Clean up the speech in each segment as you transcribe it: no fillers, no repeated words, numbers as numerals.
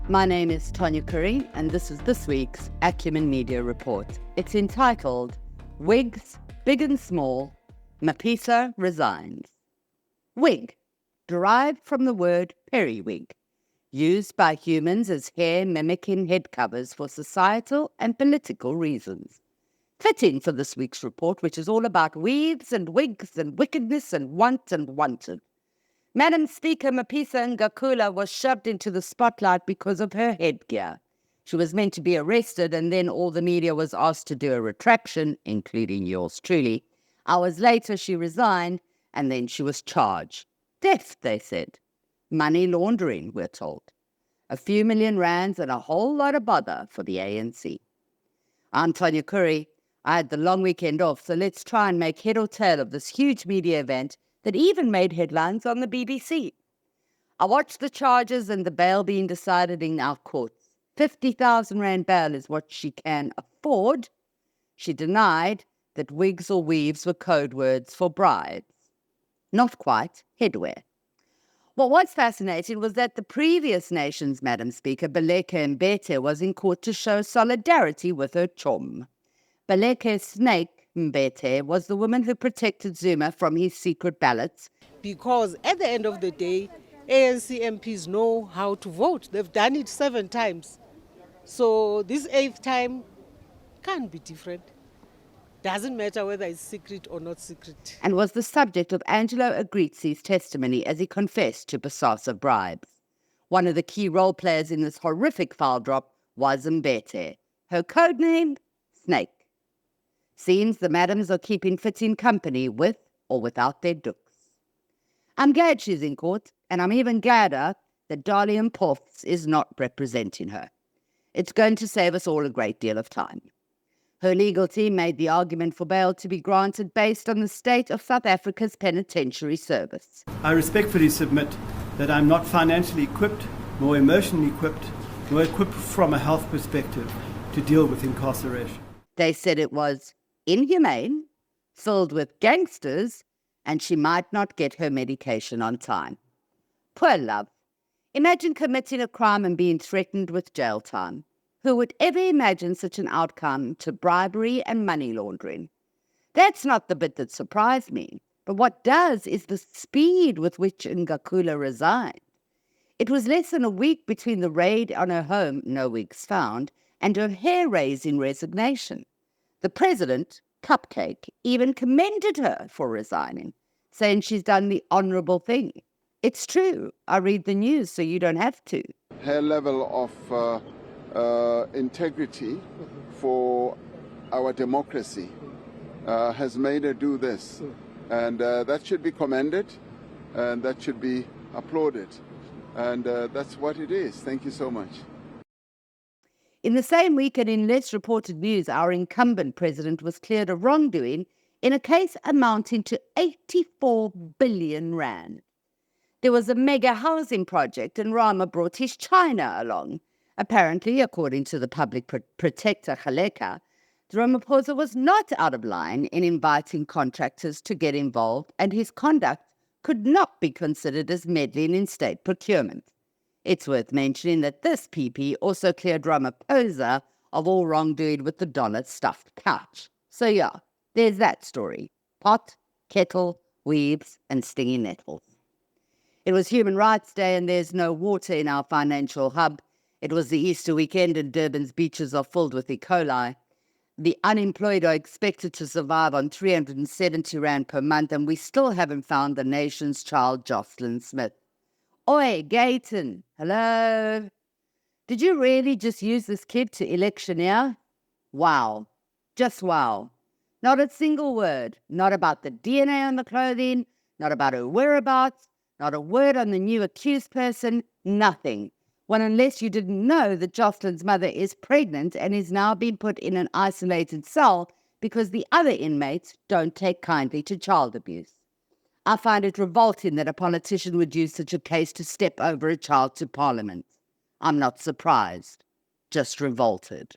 My name is Tanya Curry, and this is this week's Acumen Media Report. It's entitled, Wigs, Big and Small, Mapisa Resigns. Wig, derived from the word periwig, used by humans as hair-mimicking head covers for societal and political reasons. Fitting for this week's report, which is all about weaves and wigs and wickedness and want and wanted. Madam Speaker Mapisa Ngakula was shoved into the spotlight because of her headgear. She was meant to be arrested, and then all the media was asked to do a retraction, including yours truly. Hours later, she resigned, and then she was charged. Theft, they said. Money laundering, we're told. A few million rands and a whole lot of bother for the ANC. I'm Tanya Curry. I had the long weekend off, so let's try and make head or tail of this huge media event that even made headlines on the BBC. I watched the charges and the bail being decided in our courts. 50,000 rand bail is what she can afford. She denied that wigs or weaves were code words for brides. Not quite headwear. What was fascinating was that the previous nation's Madam Speaker, Baleka Mbete, was in court to show solidarity with her chum. Baleke's snake, Mbete, was the woman who protected Zuma from his secret ballots. Because at the end of the day, ANC MPs know how to vote. They've done it 7 times. So this 8th time can't be different. Doesn't matter whether it's secret or not secret. And was the subject of Angelo Agrizi's testimony as he confessed to Bosasa bribes. One of the key role players in this horrific file drop was Mbete. Her code name, Snake. Seems the madams are keeping fitting company with or without their dukes. I'm glad she's in court, and I'm even gladder that Dalian Poffs is not representing her. It's going to save us all a great deal of time. Her legal team made the argument for bail to be granted based on the state of South Africa's penitentiary service. I respectfully submit that I'm not financially equipped, nor emotionally equipped, nor equipped from a health perspective to deal with incarceration. They said it was inhumane, filled with gangsters, and she might not get her medication on time. Poor love. Imagine committing a crime and being threatened with jail time. Who would ever imagine such an outcome to bribery and money laundering? That's not the bit that surprised me, but what does is the speed with which Ngakula resigned. It was less than a week between the raid on her home, no wigs found, and her hair-raising resignation. The president, Cupcake, even commended her for resigning, saying she's done the honourable thing. It's true. I read the news, so you don't have to. Her level of integrity for our democracy has made her do this. And that should be commended, and that should be applauded. And that's what it is. Thank you so much. In the same week and in less reported news, our incumbent president was cleared of wrongdoing in a case amounting to 84 billion rand. There was a mega housing project and Rama brought his China along. Apparently, according to the public protector Khaleka, Ramaphosa was not out of line in inviting contractors to get involved, and his conduct could not be considered as meddling in state procurement. It's worth mentioning that this PP also cleared Ramaphosa of all wrongdoing with the dollar-stuffed pouch. So yeah, there's that story. Pot, kettle, weaves, and stingy nettles. It was Human Rights Day and there's no water in our financial hub. It was the Easter weekend and Durban's beaches are filled with E. coli. The unemployed are expected to survive on 370 rand per month, and we still haven't found the nation's child, Jocelyn Smith. Oi, Gayton, hello? Did you really just use this kid to electioneer? Wow, just wow. Not a single word, not about the DNA on the clothing, not about her whereabouts, not a word on the new accused person, nothing. Well, unless you didn't know that Jocelyn's mother is pregnant and is now being put in an isolated cell because the other inmates don't take kindly to child abuse. I find it revolting that a politician would use such a case to step over a child to Parliament. I'm not surprised, just revolted.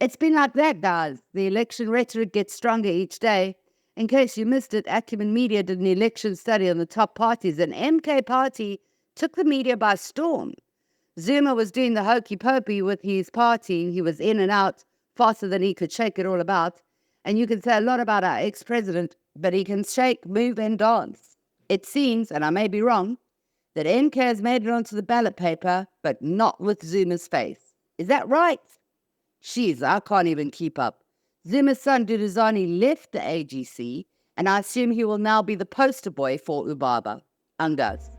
It's been like that, guys. The election rhetoric gets stronger each day. In case you missed it, Acumen Media did an election study on the top parties, and MK Party took the media by storm. Zuma was doing the hokey pokey with his party. He was in and out faster than he could shake it all about. And you can say a lot about our ex-president, but he can shake, move, and dance. It seems, and I may be wrong, that NK has made it onto the ballot paper, but not with Zuma's face. Is that right? Jeez, I can't even keep up. Zuma's son Duduzane left the AGC, and I assume he will now be the poster boy for Ubaba. Undoes.